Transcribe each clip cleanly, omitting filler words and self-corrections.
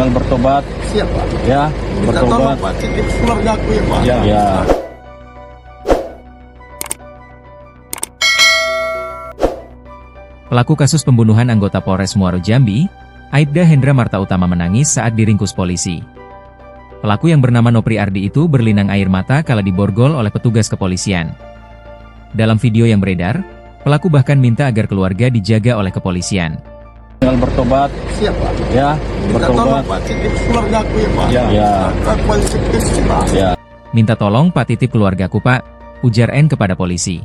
tinggal bertobat. Siap, Pak. Ya, Minta bertobat. tolong, Pak. Titip keluarga aku ya, Pak. Ya. Pelaku kasus pembunuhan anggota Polres Muaro Jambi, Aibda Hendra Marta Utama menangis saat diringkus polisi. Pelaku yang bernama Nopri Ardi itu berlinang air mata kala diborgol oleh petugas kepolisian. Dalam video yang beredar, pelaku bahkan minta agar keluarga dijaga oleh kepolisian. Tinggal bertobat. Siap, Pak. Ya, Minta tolong, bertobat. Pak. Titip keluarga aku ya, Pak. Ya. Aku sedikit, Pak. Ya. Minta tolong Pak titip keluargaku Pak, ujar N kepada polisi.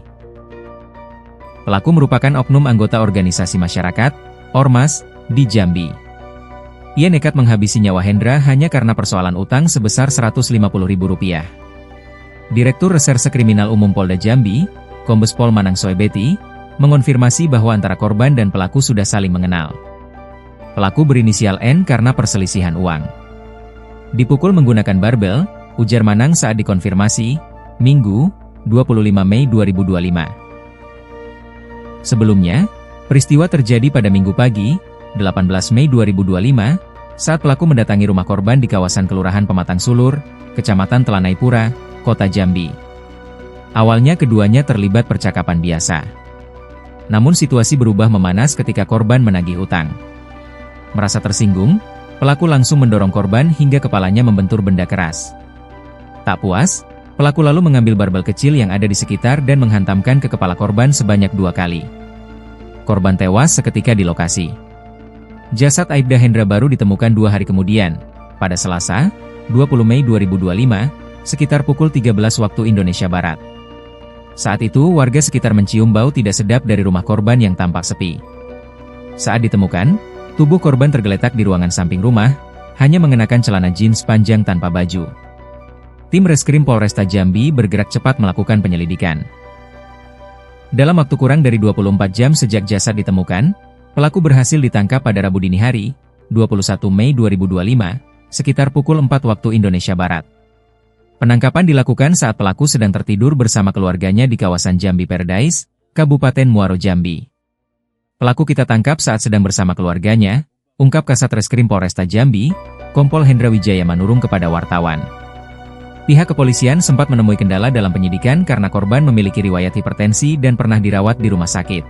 Pelaku merupakan oknum anggota organisasi masyarakat, Ormas, di Jambi. Ia nekat menghabisi nyawa Hendra hanya karena persoalan utang sebesar Rp150.000. Direktur Reserse Kriminal Umum Polda Jambi, Kombes Pol Manang Soebeti, mengonfirmasi bahwa antara korban dan pelaku sudah saling mengenal. Pelaku berinisial N karena perselisihan uang. Dipukul menggunakan barbel, ujar Manang saat dikonfirmasi, Minggu, 25 Mei 2025. Sebelumnya, peristiwa terjadi pada Minggu pagi, 18 Mei 2025, saat pelaku mendatangi rumah korban di kawasan Kelurahan Pematang Sulur, Kecamatan Telanaipura, Kota Jambi. Awalnya keduanya terlibat percakapan biasa. Namun situasi berubah memanas ketika korban menagih utang. Merasa tersinggung, pelaku langsung mendorong korban hingga kepalanya membentur benda keras. Tak puas, pelaku lalu mengambil barbel kecil yang ada di sekitar dan menghantamkan ke kepala korban sebanyak 2 kali. Korban tewas seketika di lokasi. Jasad Aibda Hendra baru ditemukan 2 hari kemudian, pada Selasa, 20 Mei 2025, sekitar pukul 13 waktu Indonesia Barat. Saat itu, warga sekitar mencium bau tidak sedap dari rumah korban yang tampak sepi. Saat ditemukan, tubuh korban tergeletak di ruangan samping rumah, hanya mengenakan celana jeans panjang tanpa baju. Tim Reskrim Polresta Jambi bergerak cepat melakukan penyelidikan. Dalam waktu kurang dari 24 jam sejak jasad ditemukan, pelaku berhasil ditangkap pada Rabu dini hari, 21 Mei 2025, sekitar pukul 4 waktu Indonesia Barat. Penangkapan dilakukan saat pelaku sedang tertidur bersama keluarganya di kawasan Jambi Paradise, Kabupaten Muaro Jambi. Pelaku kita tangkap saat sedang bersama keluarganya, ungkap Kasat Reskrim Polresta Jambi, Kompol Hendra Wijaya Manurung kepada wartawan. Pihak kepolisian sempat menemui kendala dalam penyidikan karena korban memiliki riwayat hipertensi dan pernah dirawat di rumah sakit.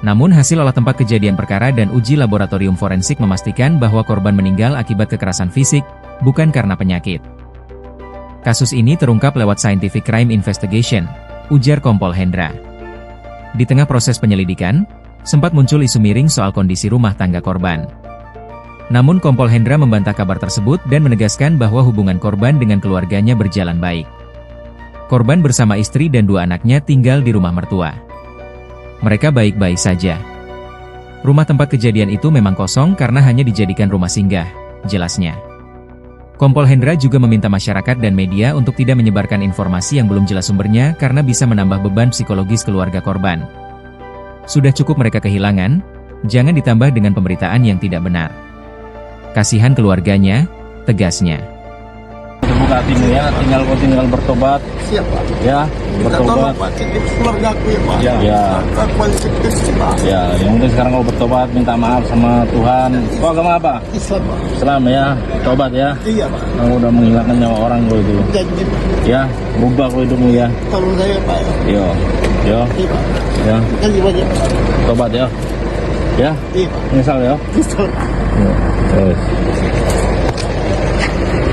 Namun hasil olah tempat kejadian perkara dan uji laboratorium forensik memastikan bahwa korban meninggal akibat kekerasan fisik, bukan karena penyakit. Kasus ini terungkap lewat Scientific Crime Investigation, ujar Kompol Hendra. Di tengah proses penyelidikan, sempat muncul isu miring soal kondisi rumah tangga korban. Namun Kompol Hendra membantah kabar tersebut dan menegaskan bahwa hubungan korban dengan keluarganya berjalan baik. Korban bersama istri dan 2 anaknya tinggal di rumah mertua. Mereka baik-baik saja. Rumah tempat kejadian itu memang kosong karena hanya dijadikan rumah singgah, jelasnya. Kompol Hendra juga meminta masyarakat dan media untuk tidak menyebarkan informasi yang belum jelas sumbernya karena bisa menambah beban psikologis keluarga korban. Sudah cukup mereka kehilangan, jangan ditambah dengan pemberitaan yang tidak benar. Kasihan keluarganya, tegasnya. Terbuka hatimu ya, tinggal bertobat. Siap, Pak. Ya, Minta tolong, bertobat. Pak. Titip keluarga aku ya, Pak. Ya. Aku sedikit, Pak. Ya, yang penting sekarang kau bertobat, minta maaf sama Tuhan. Kau agama apa? Islam, Pak. Islam ya, tobat ya. Iya, Pak. Kamu udah menghilangkan nyawa orang kau itu. Janji, Pak. Ya, rubah kau hidupmu ya. Tolong saya, Pak. Yo, Iya, Pak. ya, Janji banyak, Pak. tobat ya. Ya, Iya, Pak. menyesal ya. Islam. Ya. Terus.